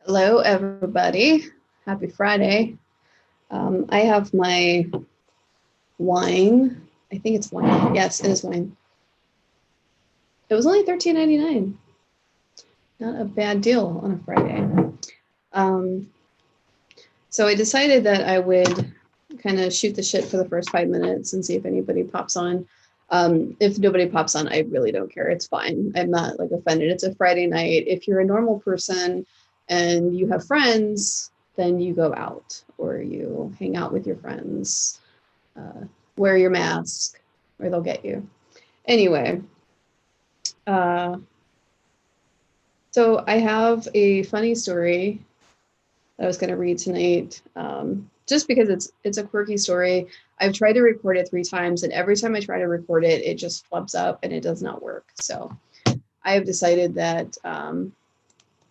Hello, everybody. Happy Friday. I have my wine. I think it's wine. Yes, it is wine. It was only $13.99. Not a bad deal on a Friday. Um, so I decided that I would kind of shoot the shit for the first 5 minutes and see if anybody pops on. If nobody pops on, I really don't care. It's fine. I'm not like offended. It's a Friday night. If you're a normal person and you have friends, then you go out or you hang out with your friends. Wear your mask or they'll get you. Anyway, uh, so I have a funny story that I was going to read tonight. Just because it's a quirky story. I've tried to record it 3 times, and every time I try to record it, it just flubs up and it does not work. So I have decided that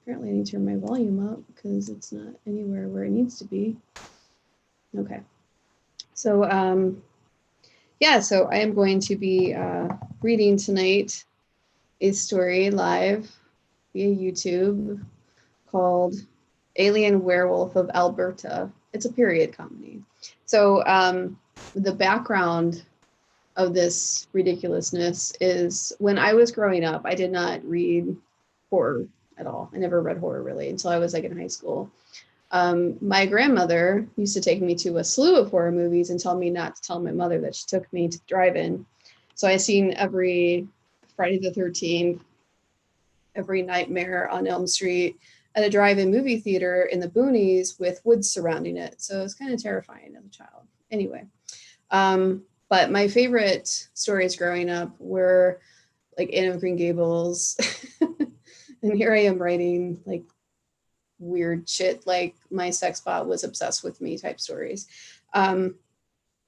apparently I need to turn my volume up because it's not anywhere where it needs to be. Okay. So yeah, so I am going to be reading tonight a story live via YouTube called Alien Werewolf of Alberta. It's a period comedy. So the background of this ridiculousness is when I was growing up, I did not read horror at all. I never read horror really until I was like in high school. My grandmother used to take me to a slew of horror movies and tell me not to tell my mother that she took me to drive-in. So I seen every Friday the 13th, every Nightmare on Elm Street at a drive-in movie theater in the boonies with woods surrounding it. So it was kind of terrifying as a child. Anyway, but my favorite stories growing up were like Anne of Green Gables. And here I am writing like weird shit like my sex bot was obsessed with me type stories.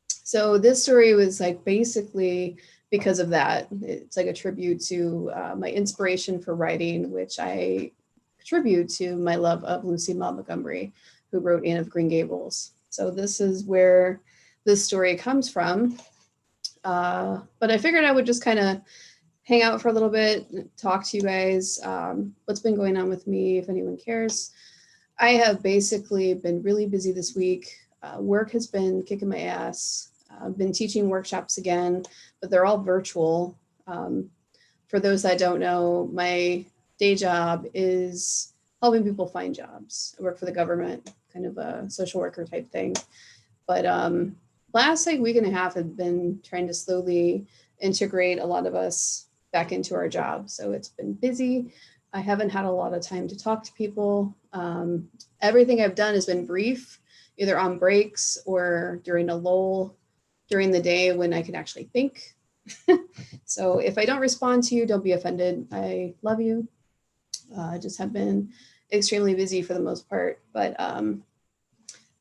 So this story was like basically because of that. It's like a tribute to my inspiration for writing, which I attribute to my love of Lucy Maud Montgomery, who wrote Anne of Green Gables. So this is where this story comes from. But I figured I would just kind of hang out for a little bit, talk to you guys, what's been going on with me, if anyone cares. I have basically been really busy this week. Work has been kicking my ass. I've been teaching workshops again, but they're all virtual. For those that don't know, my day job is helping people find jobs. I work for the government, kind of a social worker type thing. But last like week and a half, I've been trying to slowly integrate a lot of us back into our job. So it's been busy. I haven't had a lot of time to talk to people. Everything I've done has been brief, either on breaks or during a lull during the day when I can actually think. So if I don't respond to you, don't be offended. I love you. I just have been extremely busy for the most part. But let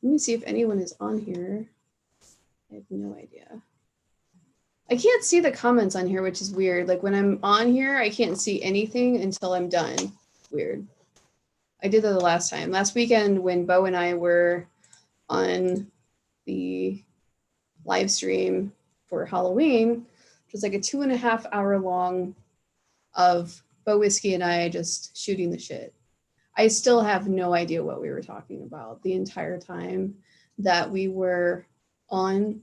me see if anyone is on here. I have no idea. I can't see the comments on here, which is weird. Like when I'm on here, I can't see anything until I'm done. Weird. I did that the last time. Last weekend when Bo and I were on the live stream for Halloween, which was like a 2.5 hour long of Bo Whiskey and I just shooting the shit. I still have no idea what we were talking about the entire time that we were on.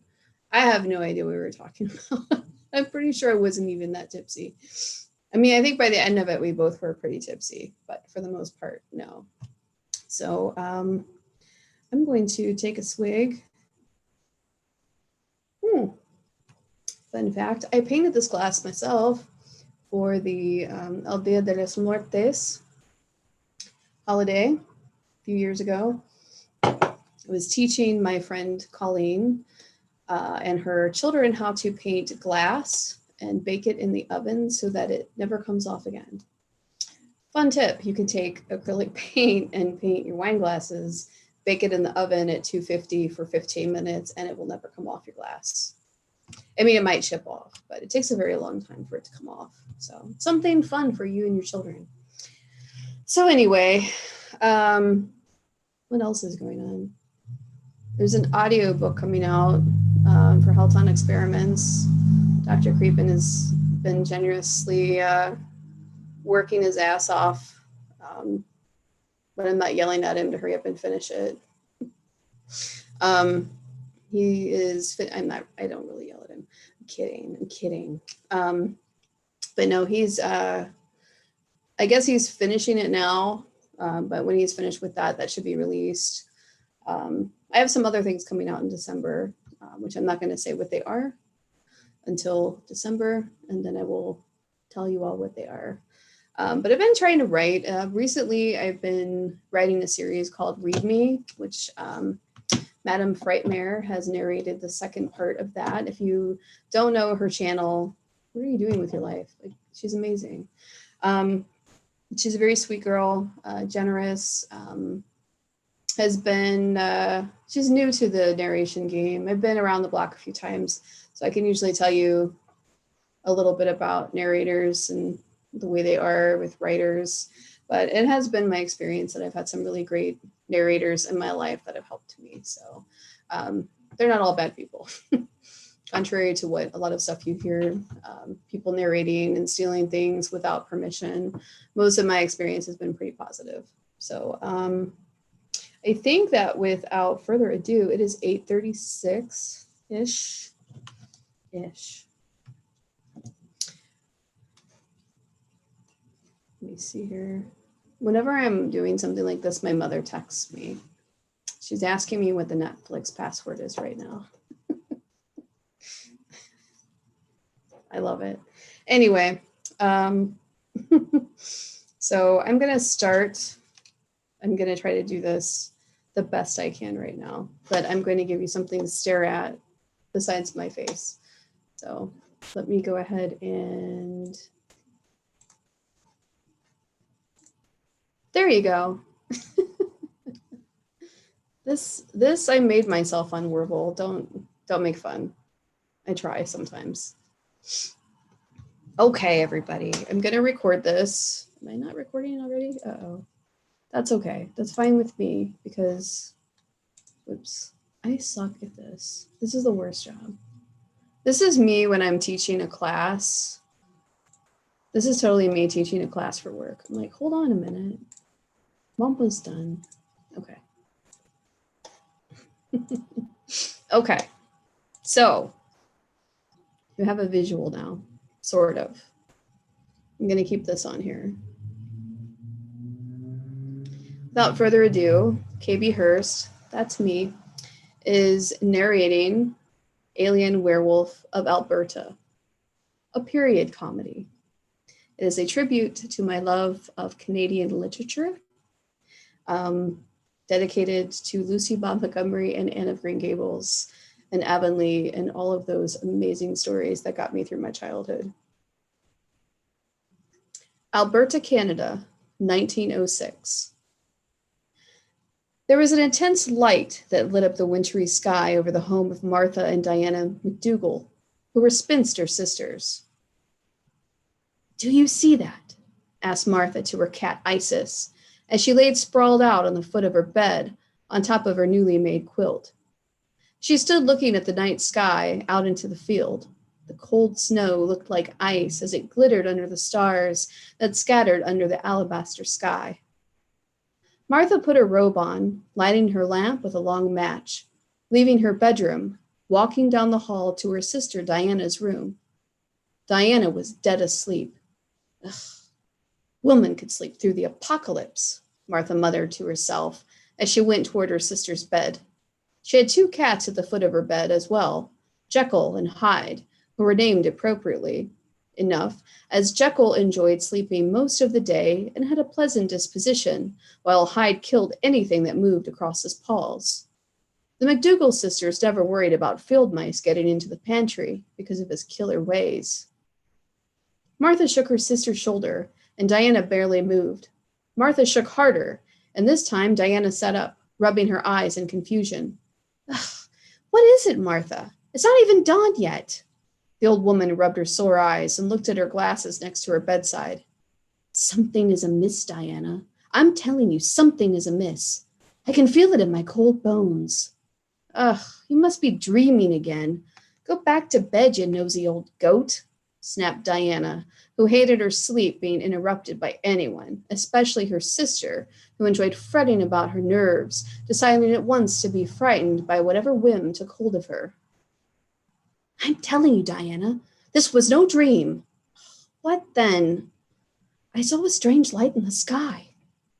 I have no idea what we were talking about. I'm pretty sure I wasn't even that tipsy. I mean, I think by the end of it, we both were pretty tipsy, but for the most part, no. So I'm going to take a swig. Fun fact, I painted this glass myself for the El Dia de los Muertes holiday a few years ago. I was teaching my friend Colleen and her children how to paint glass and bake it in the oven so that it never comes off again. Fun tip, you can take acrylic paint and paint your wine glasses, bake it in the oven at 250 for 15 minutes, and it will never come off your glass. I mean, it might chip off, but it takes a very long time for it to come off. So something fun for you and your children. So anyway, what else is going on? There's an audio book coming out for Health on Experiments. Dr. Creepin has been generously working his ass off when I'm not yelling at him to hurry up and finish it. He is, I don't really yell at him. I'm kidding. But no, I guess he's finishing it now. But when he's finished with that, that should be released. I have some other things coming out in December, which I'm not going to say what they are until December, and then I will tell you all what they are. But I've been trying to write. Recently, I've been writing a series called Read Me, which Madame Frightmare has narrated the second part of that. If you don't know her channel, what are you doing with your life? Like, she's amazing. She's a very sweet girl, generous, she's new to the narration game. I've been around the block a few times, so I can usually tell you a little bit about narrators and the way they are with writers. But it has been my experience that I've had some really great narrators in my life that have helped me. So they're not all bad people. Contrary to what a lot of stuff you hear, people narrating and stealing things without permission, most of my experience has been pretty positive. So I think that without further ado, it is 8:36-ish. Let me see here. Whenever I'm doing something like this, my mother texts me. She's asking me what the Netflix password is right now. I love it. Anyway, so I'm going to start. I'm going to try to do this the best I can right now, but I'm going to give you something to stare at besides my face. So let me go ahead and there you go. This I made myself on Wordle. Don't make fun. I try sometimes. Okay, everybody. I'm gonna record this. Am I not recording it already? Uh-oh. That's okay. That's fine with me because, whoops, I suck at this. This is the worst job. This is me when I'm teaching a class. This is totally me teaching a class for work. I'm like, hold on a minute. I'm almost done. Okay. Okay. So you have a visual now, sort of. I'm going to keep this on here. Without further ado, KB Hurst, that's me, is narrating Alien Werewolf of Alberta, a period comedy. It is a tribute to my love of Canadian literature, dedicated to Lucy Maud Montgomery and Anne of Green Gables and Avonlea and all of those amazing stories that got me through my childhood. Alberta, Canada, 1906. There was an intense light that lit up the wintry sky over the home of Martha and Diana McDougall, who were spinster sisters. "Do you see that?" asked Martha to her cat Isis, as she laid sprawled out on the foot of her bed on top of her newly made quilt. She stood looking at the night sky out into the field. The cold snow looked like ice as it glittered under the stars that scattered under the alabaster sky. Martha put her robe on, lighting her lamp with a long match, leaving her bedroom, walking down the hall to her sister Diana's room. Diana was dead asleep. Ugh. Woman could sleep through the apocalypse, Martha muttered to herself as she went toward her sister's bed. She had two cats at the foot of her bed as well, Jekyll and Hyde, who were named appropriately enough, as Jekyll enjoyed sleeping most of the day and had a pleasant disposition, while Hyde killed anything that moved across his paws. The McDougall sisters never worried about field mice getting into the pantry because of his killer ways. Martha shook her sister's shoulder, and Diana barely moved. Martha shook harder, and this time Diana sat up, rubbing her eyes in confusion. Ugh, what is it, Martha? It's not even dawn yet. The old woman rubbed her sore eyes and looked at her glasses next to her bedside. Something is amiss, Diana. I'm telling you, something is amiss. I can feel it in my cold bones. Ugh, you must be dreaming again. Go back to bed, you nosy old goat. snapped Diana, who hated her sleep being interrupted by anyone, especially her sister, who enjoyed fretting about her nerves, deciding at once to be frightened by whatever whim took hold of her. I'm telling you, Diana, this was no dream. What then? I saw a strange light in the sky.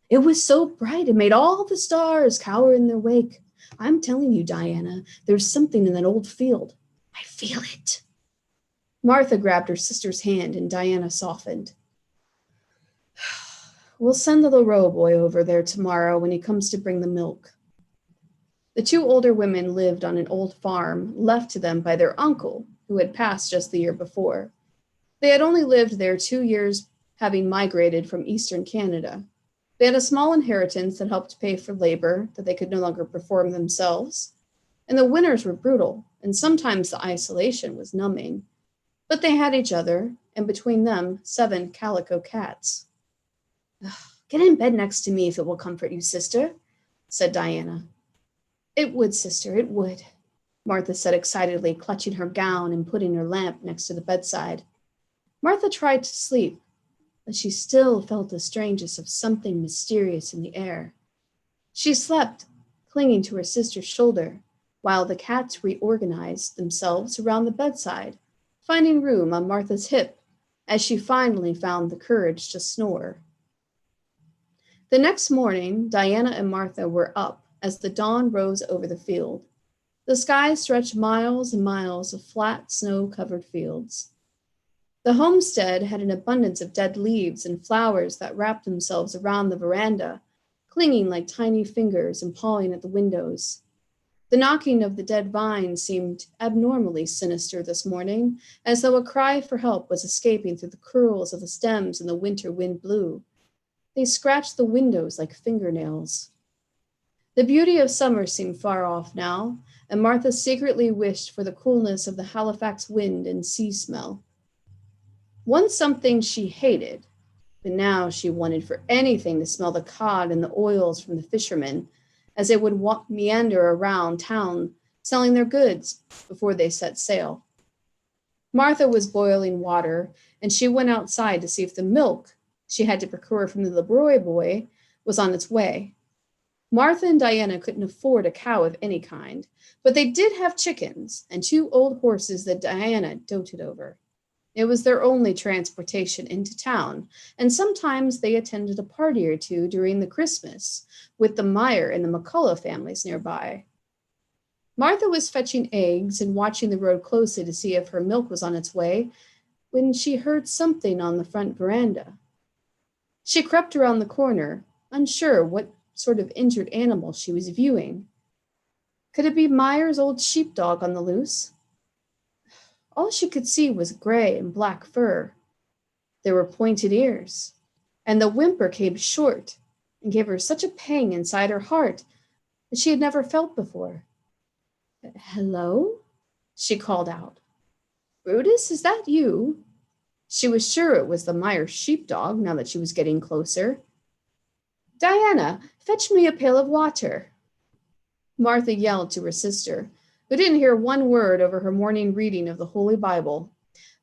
It was so bright it made all the stars cower in their wake. I'm telling you, Diana, there's something in that old field. I feel it. Martha grabbed her sister's hand and Diana softened. We'll send the LaRoe boy over there tomorrow when he comes to bring the milk. The two older women lived on an old farm left to them by their uncle, who had passed just the year before. They had only lived there 2 years, having migrated from eastern Canada. They had a small inheritance that helped pay for labor that they could no longer perform themselves. And the winters were brutal, and sometimes the isolation was numbing. But they had each other, and between them, 7 calico cats. Get in bed next to me if it will comfort you, sister, said Diana. It would, sister, it would, Martha said excitedly, clutching her gown and putting her lamp next to the bedside. Martha tried to sleep, but she still felt the strangeness of something mysterious in the air. She slept, clinging to her sister's shoulder, while the cats reorganized themselves around the bedside, finding room on Martha's hip as she finally found the courage to snore. The next morning, Diana and Martha were up as the dawn rose over the field. The sky stretched miles and miles of flat, snow-covered fields. The homestead had an abundance of dead leaves and flowers that wrapped themselves around the veranda, clinging like tiny fingers and pawing at the windows. The knocking of the dead vines seemed abnormally sinister this morning, as though a cry for help was escaping through the curls of the stems and the winter wind blew. They scratched the windows like fingernails. The beauty of summer seemed far off now, and Martha secretly wished for the coolness of the Halifax wind and sea smell. Once something she hated, but now she wanted for anything to smell the cod and the oils from the fishermen, as they would meander around town selling their goods before they set sail. Martha was boiling water, and she went outside to see if the milk she had to procure from the LaRoe boy was on its way. Martha and Diana couldn't afford a cow of any kind, but they did have chickens and 2 old horses that Diana doted over. It was their only transportation into town, and sometimes they attended a party or two during the Christmas, with the Meyer and the McCullough families nearby. Martha was fetching eggs and watching the road closely to see if her milk was on its way when she heard something on the front veranda. She crept around the corner, unsure what sort of injured animal she was viewing. Could it be Meyer's old sheepdog on the loose? All she could see was gray and black fur. There were pointed ears, and the whimper came short and gave her such a pang inside her heart that she had never felt before. Hello? She called out. Brutus, is that you? She was sure it was the Meyer sheepdog now that she was getting closer. Diana, fetch me a pail of water. Martha yelled to her sister, who didn't hear one word over her morning reading of the Holy Bible.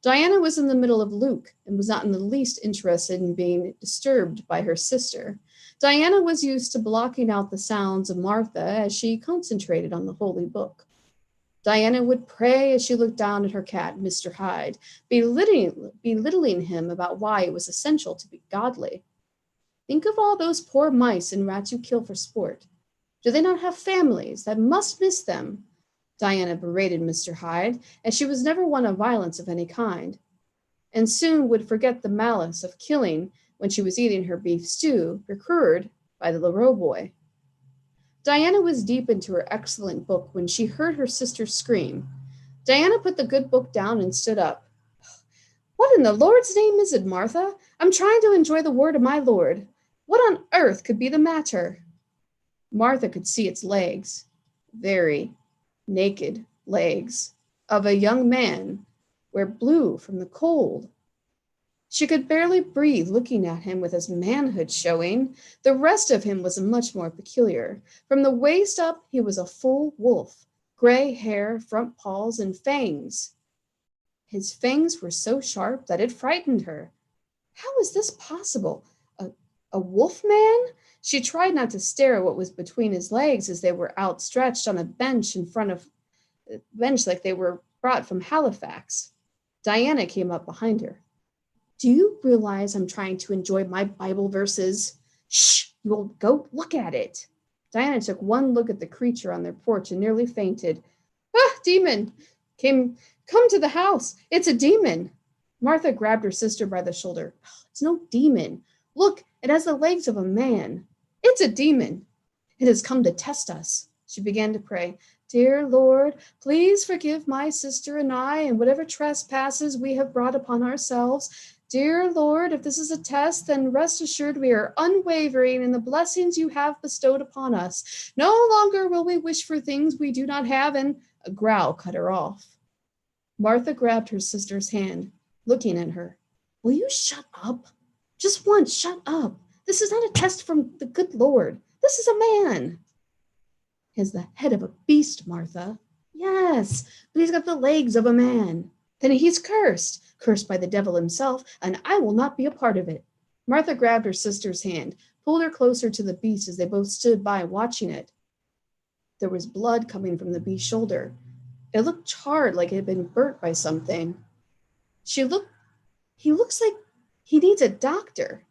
Diana was in the middle of Luke and was not in the least interested in being disturbed by her sister. Diana was used to blocking out the sounds of Martha as she concentrated on the holy book. Diana would pray as she looked down at her cat, Mr. Hyde, belittling him about why it was essential to be godly. Think of all those poor mice and rats you kill for sport. Do they not have families that must miss them? Diana berated Mr. Hyde, as she was never one of violence of any kind, and soon would forget the malice of killing when she was eating her beef stew, procured by the LaRoe boy. Diana was deep into her excellent book when she heard her sister scream. Diana put the good book down and stood up. What in the Lord's name is it, Martha? I'm trying to enjoy the word of my Lord. What on earth could be the matter? Martha could see its legs, very naked legs, of a young man, were blue from the cold. She could barely breathe looking at him with his manhood showing. The rest of him was much more peculiar. From the waist up, he was a full wolf, gray hair, front paws, and fangs. His fangs were so sharp that it frightened her. How was this possible? A wolf man? She tried not to stare at what was between his legs as they were outstretched on a bench in front of a bench like they were brought from Halifax. Diana came up behind her. Do you realize I'm trying to enjoy my Bible verses? Shh, you old goat, look at it. Diana took one look at the creature on their porch and nearly fainted. Ah, demon! Come to the house. It's a demon. Martha grabbed her sister by the shoulder. It's no demon. Look, it has the legs of a man. It's a demon. It has come to test us. She began to pray. Dear Lord, please forgive my sister and I and whatever trespasses we have brought upon ourselves. Dear Lord, if this is a test, then rest assured we are unwavering in the blessings you have bestowed upon us. No longer will we wish for things we do not have, and a growl cut her off. Martha grabbed her sister's hand, looking at her. Will you shut up? Just once, shut up. This is not a test from the good Lord. This is a man. He has the head of a beast, Martha. Yes, but he's got the legs of a man. Then he's cursed by the devil himself, and I will not be a part of it. Martha grabbed her sister's hand, pulled her closer to the beast as they both stood by watching it. There was blood coming from the beast's shoulder. It looked charred, like it had been burnt by something. He looks like he needs a doctor,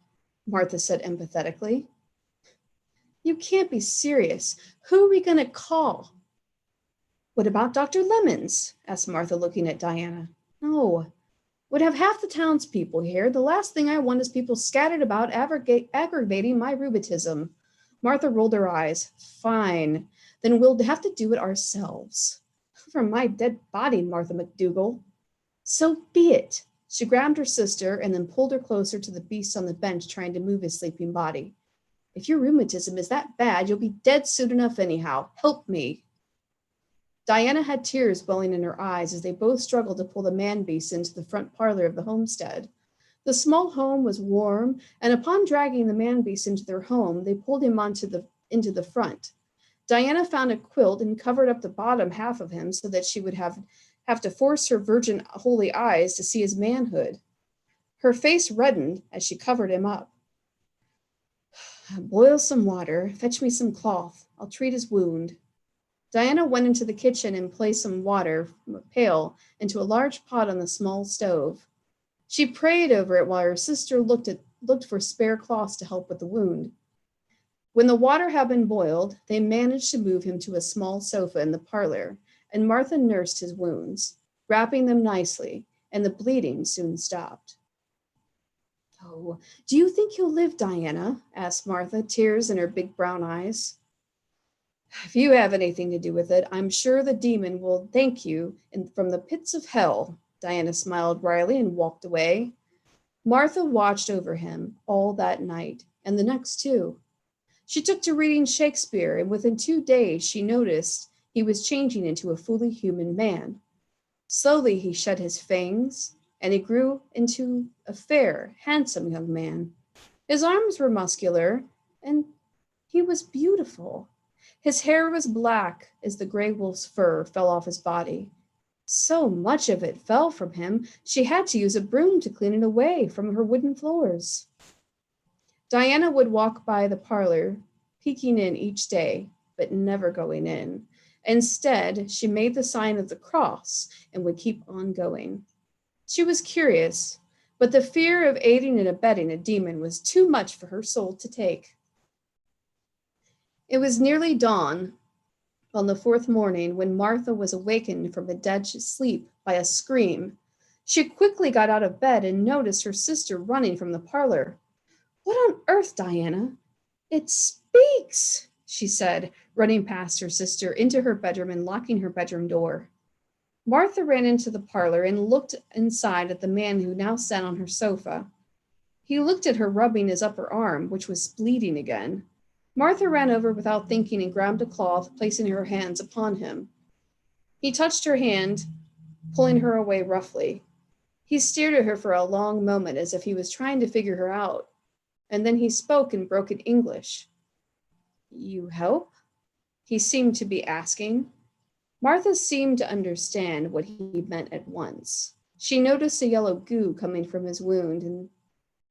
Martha said empathetically. You can't be serious. Who are we going to call? What about Dr. Lemons? Asked Martha, looking at Diana. No. Would have half the townspeople here. The last thing I want is people scattered about aggravating my rheumatism. Martha rolled her eyes. Fine. Then we'll have to do it ourselves. From my dead body, Martha McDougall. So be it. She grabbed her sister and then pulled her closer to the beast on the bench, trying to move his sleeping body. If your rheumatism is that bad, you'll be dead soon enough anyhow. Help me. Diana had tears welling in her eyes as they both struggled to pull the man-beast into the front parlor of the homestead. The small home was warm, and upon dragging the man-beast into their home, they pulled him into the front. Diana found a quilt and covered up the bottom half of him so that she would have to force her virgin holy eyes to see his manhood. Her face reddened as she covered him up. Boil some water, fetch me some cloth. I'll treat his wound. Diana went into the kitchen and placed some water from a pail into a large pot on the small stove. She prayed over it while her sister looked for spare cloths to help with the wound. When the water had been boiled, they managed to move him to a small sofa in the parlor, and Martha nursed his wounds, wrapping them nicely, and the bleeding soon stopped. Oh, do you think he'll live, Diana? Asked Martha, tears in her big brown eyes. If you have anything to do with it, I'm sure the demon will thank you from the pits of hell. Diana smiled wryly and walked away. Martha watched over him all that night, and the next too. She took to reading Shakespeare, and within 2 days she noticed he was changing into a fully human man. Slowly he shed his fangs, and he grew into a fair, handsome young man. His arms were muscular, and he was beautiful. His hair was black as the gray wolf's fur fell off his body. So much of it fell from him, she had to use a broom to clean it away from her wooden floors. Diana would walk by the parlor, peeking in each day, but never going in. Instead, she made the sign of the cross and would keep on going. She was curious, but the fear of aiding and abetting a demon was too much for her soul to take. It was nearly dawn on the 4th morning when Martha was awakened from a dead sleep by a scream. She quickly got out of bed and noticed her sister running from the parlor. What on earth, Diana? It speaks, she said, running past her sister into her bedroom and locking her bedroom door. Martha ran into the parlor and looked inside at the man who now sat on her sofa. He looked at her rubbing his upper arm, which was bleeding again. Martha ran over without thinking and grabbed a cloth, placing her hands upon him. He touched her hand, pulling her away roughly. He stared at her for a long moment as if he was trying to figure her out, and then he spoke in broken English. You help? He seemed to be asking. Martha seemed to understand what he meant at once. She noticed a yellow goo coming from his wound, and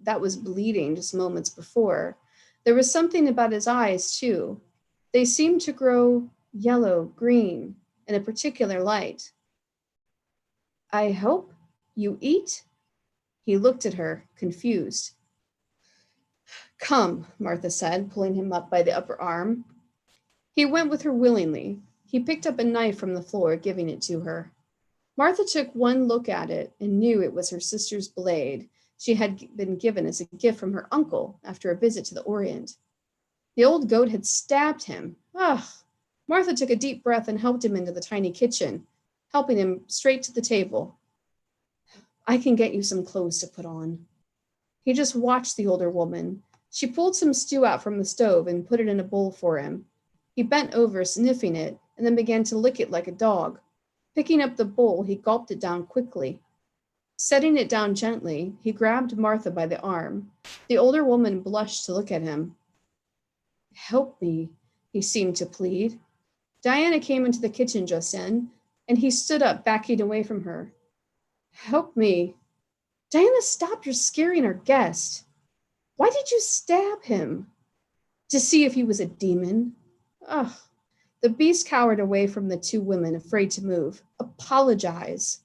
that was bleeding just moments before. There was something about his eyes, too. They seemed to grow yellow, green, in a particular light. I hope you eat? He looked at her, confused. Come, Martha said, pulling him up by the upper arm. He went with her willingly. He picked up a knife from the floor, giving it to her. Martha took one look at it and knew it was her sister's blade she had been given as a gift from her uncle after a visit to the Orient. The old goat had stabbed him. Ugh! Martha took a deep breath and helped him into the tiny kitchen, helping him straight to the table. I can get you some clothes to put on. He just watched the older woman. She pulled some stew out from the stove and put it in a bowl for him. He bent over, sniffing it, and then began to lick it like a dog. Picking up the bowl, he gulped it down quickly. Setting it down gently, he grabbed Martha by the arm. The older woman blushed to look at him. Help me, he seemed to plead. Diana came into the kitchen just then, and he stood up, backing away from her. Help me. Diana, stop, you're scaring our guest. Why did you stab him? To see if he was a demon. Ugh. The beast cowered away from the two women, afraid to move. Apologize.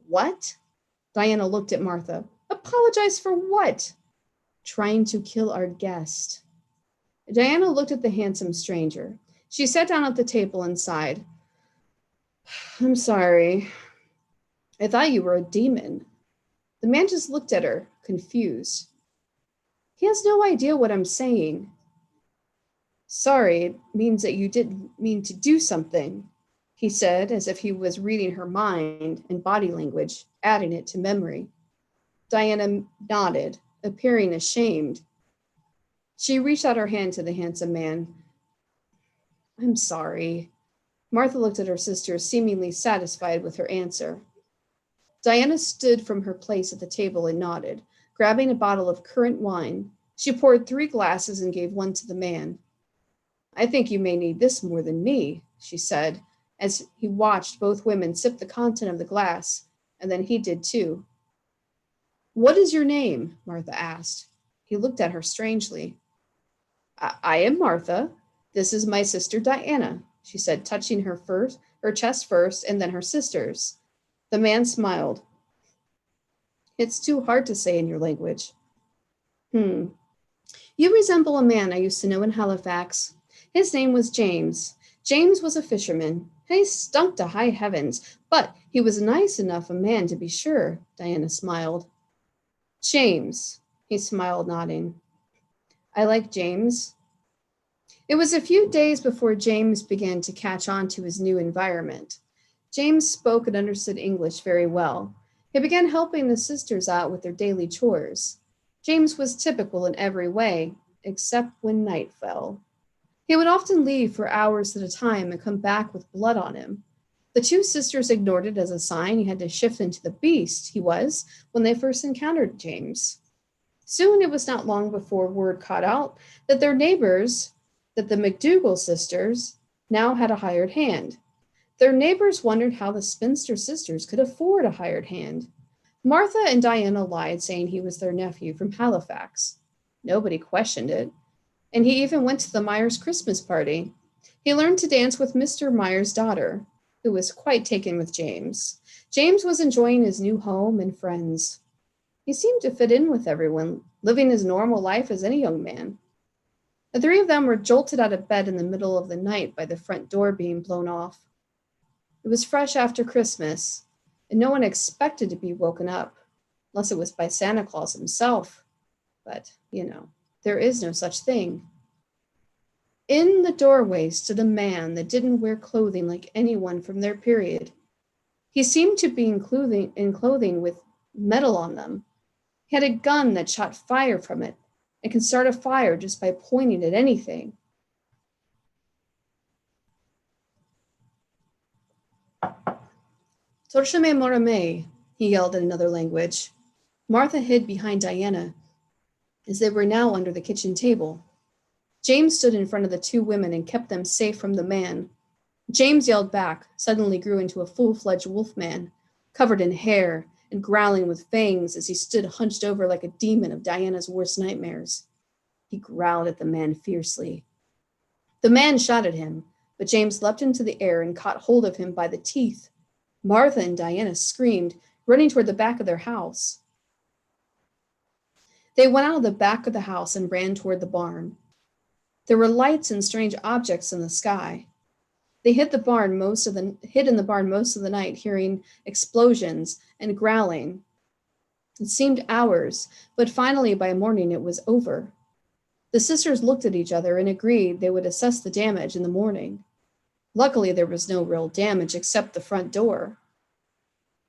What? Diana looked at Martha. Apologize for what? Trying to kill our guest. Diana looked at the handsome stranger. She sat down at the table and sighed. I'm sorry. I thought you were a demon. The man just looked at her, confused. He has no idea what I'm saying. Sorry, it means that you didn't mean to do something, he said, as if he was reading her mind and body language, adding it to memory. Diana nodded, appearing ashamed. She reached out her hand to the handsome man. I'm sorry. Martha looked at her sister, seemingly satisfied with her answer. Diana stood from her place at the table and nodded. Grabbing a bottle of currant wine, she poured 3 glasses and gave one to the man. I think you may need this more than me, she said, as he watched both women sip the content of the glass, and then he did too. What is your name? Martha asked. He looked at her strangely. I am Martha. This is my sister Diana, she said, touching her chest first and then her sister's. The man smiled. It's too hard to say in your language. You resemble a man I used to know in Halifax. His name was James. James was a fisherman. He stunk to high heavens, but he was nice enough a man to be sure, Diana smiled. James, he smiled, nodding. I like James. It was a few days before James began to catch on to his new environment. James spoke and understood English very well. He began helping the sisters out with their daily chores. James was typical in every way, except when night fell. He would often leave for hours at a time and come back with blood on him. The 2 sisters ignored it as a sign he had to shift into the beast he was when they first encountered James. Soon it was not long before word caught out that their neighbors, that the McDougal sisters, now had a hired hand. Their neighbors wondered how the spinster sisters could afford a hired hand. Martha and Diana lied, saying he was their nephew from Halifax. Nobody questioned it. And he even went to the Myers Christmas party. He learned to dance with Mr. Myers' daughter, who was quite taken with James. James was enjoying his new home and friends. He seemed to fit in with everyone, living his normal life as any young man. The 3 of them were jolted out of bed in the middle of the night by the front door being blown off. It was fresh after Christmas, and no one expected to be woken up, unless it was by Santa Claus himself. But, there is no such thing. In the doorway stood a man that didn't wear clothing like anyone from their period. He seemed to be in clothing with metal on them. He had a gun that shot fire from it and could start a fire just by pointing at anything. Torshame morame, he yelled in another language. Martha hid behind Diana, as they were now under the kitchen table. James stood in front of the 2 women and kept them safe from the man. James yelled back, suddenly grew into a full-fledged wolf man, covered in hair, and growling with fangs as he stood hunched over like a demon of Diana's worst nightmares. He growled at the man fiercely. The man shot at him, but James leapt into the air and caught hold of him by the teeth. Martha and Diana screamed, running toward the back of their house. They went out of the back of the house and ran toward the barn. There were lights and strange objects in the sky. They hid in the barn most of the night, hearing explosions and growling. It seemed hours, but finally by morning it was over. The sisters looked at each other and agreed they would assess the damage in the morning. Luckily, there was no real damage except the front door.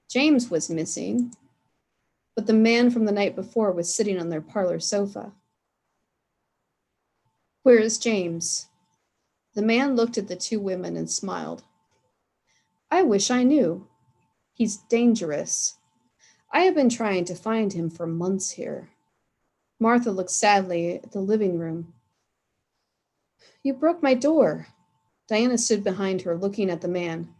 James was missing, but the man from the night before was sitting on their parlor sofa. "Where is James?" The man looked at the two women and smiled. "I wish I knew. He's dangerous. I have been trying to find him for months here." Martha looked sadly at the living room. "You broke my door." Diana stood behind her, looking at the man.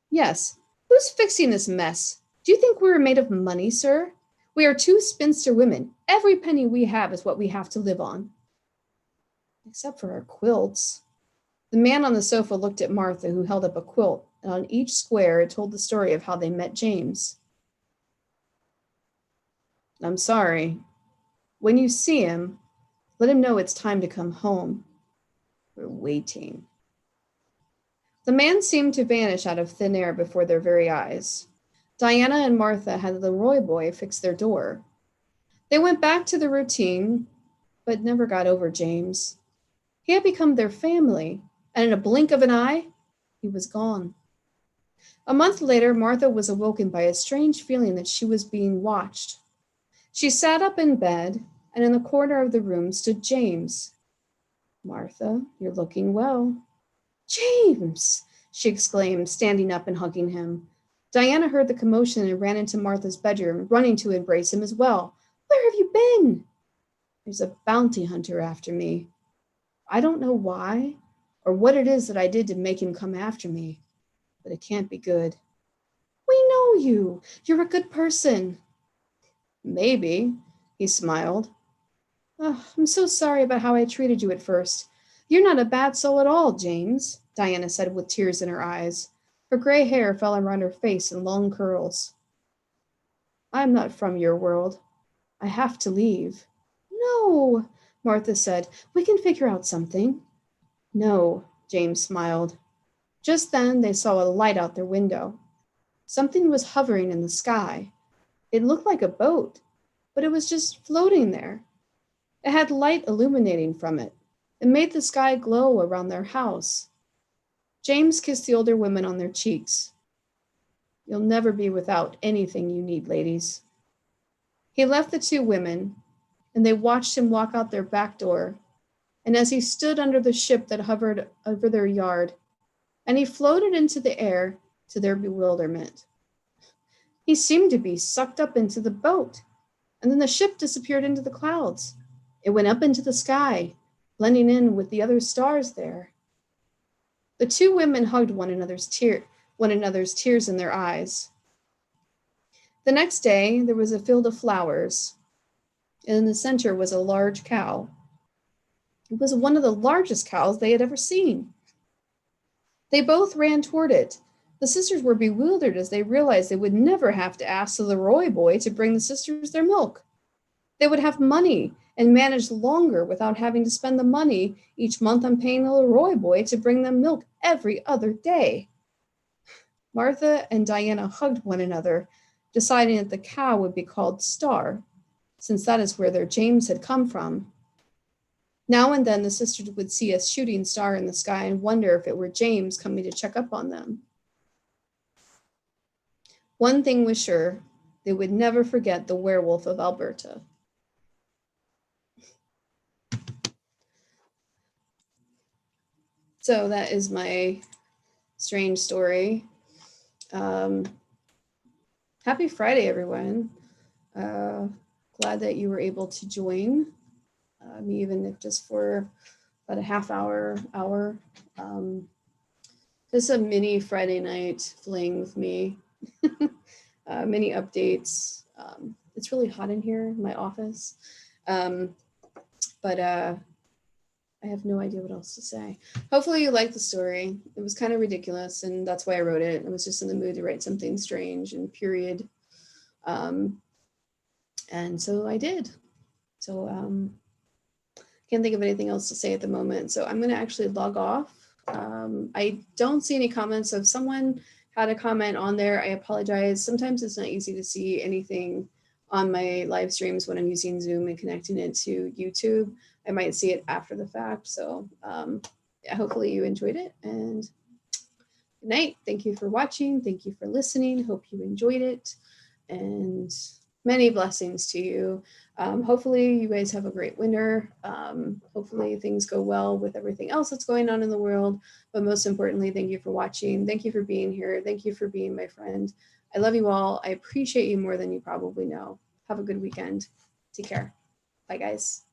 "Yes, who's fixing this mess? Do you think we were made of money, sir? We are two spinster women. Every penny we have is what we have to live on." "Except for our quilts." The man on the sofa looked at Martha, who held up a quilt, and on each square it told the story of how they met James. "I'm sorry. When you see him, let him know it's time to come home. We're waiting." The man seemed to vanish out of thin air before their very eyes. Diana and Martha had the Roy boy fix their door. They went back to the routine, but never got over James. He had become their family, and in a blink of an eye, he was gone. A month later, Martha was awoken by a strange feeling that she was being watched. She sat up in bed, and in the corner of the room stood James. "Martha, you're looking well." "James!" she exclaimed, standing up and hugging him. Diana heard the commotion and ran into Martha's bedroom, running to embrace him as well. "Where have you been?" "There's a bounty hunter after me. I don't know why or what it is that I did to make him come after me, but it can't be good." "We know you. You're a good person." "Maybe," he smiled. "Oh, I'm so sorry about how I treated you at first. You're not a bad soul at all, James," Diana said with tears in her eyes. Her gray hair fell around her face in long curls. "I'm not from your world. I have to leave." "No," Martha said. "We can figure out something." "No," James smiled. Just then they saw a light out their window. Something was hovering in the sky. It looked like a boat, but it was just floating there. It had light illuminating from it. It made the sky glow around their house. James kissed the older women on their cheeks. "You'll never be without anything you need, ladies." He left the two women, and they watched him walk out their back door. And as he stood under the ship that hovered over their yard, and he floated into the air to their bewilderment, he seemed to be sucked up into the boat, and then the ship disappeared into the clouds. It went up into the sky, blending in with the other stars there. The two women hugged one another's tears in their eyes. The next day, there was a field of flowers, and in the center was a large cow. It was one of the largest cows they had ever seen. They both ran toward it. The sisters were bewildered as they realized they would never have to ask the Leroy boy to bring the sisters their milk. They would have money and manage longer without having to spend the money each month on paying the Leroy boy to bring them milk every other day. Martha and Diana hugged one another, deciding that the cow would be called Star, since that is where their James had come from. Now and then the sisters would see a shooting star in the sky and wonder if it were James coming to check up on them. One thing was sure, they would never forget the werewolf of Alberta. So that is my strange story. Happy Friday, everyone. Glad that you were able to join me, even if just for about a half hour. This is a mini Friday night fling with me. mini updates. It's really hot in here in my office. But I have no idea what else to say. Hopefully you liked the story. It was kind of ridiculous, and that's why I wrote it. I was just in the mood to write something strange and period. And so I did. So can't think of anything else to say at the moment. So I'm going to actually log off. I don't see any comments. So if someone had a comment on there, I apologize. Sometimes it's not easy to see anything on my live streams when I'm using Zoom and connecting it to YouTube. I might see it after the fact. So yeah, hopefully you enjoyed it, and good night. Thank you for watching. Thank you for listening. Hope you enjoyed it, and many blessings to you. Hopefully you guys have a great winter. Hopefully things go well with everything else that's going on in the world. But most importantly, thank you for watching. Thank you for being here. Thank you for being my friend. I love you all. I appreciate you more than you probably know. Have a good weekend. Take care. Bye, guys.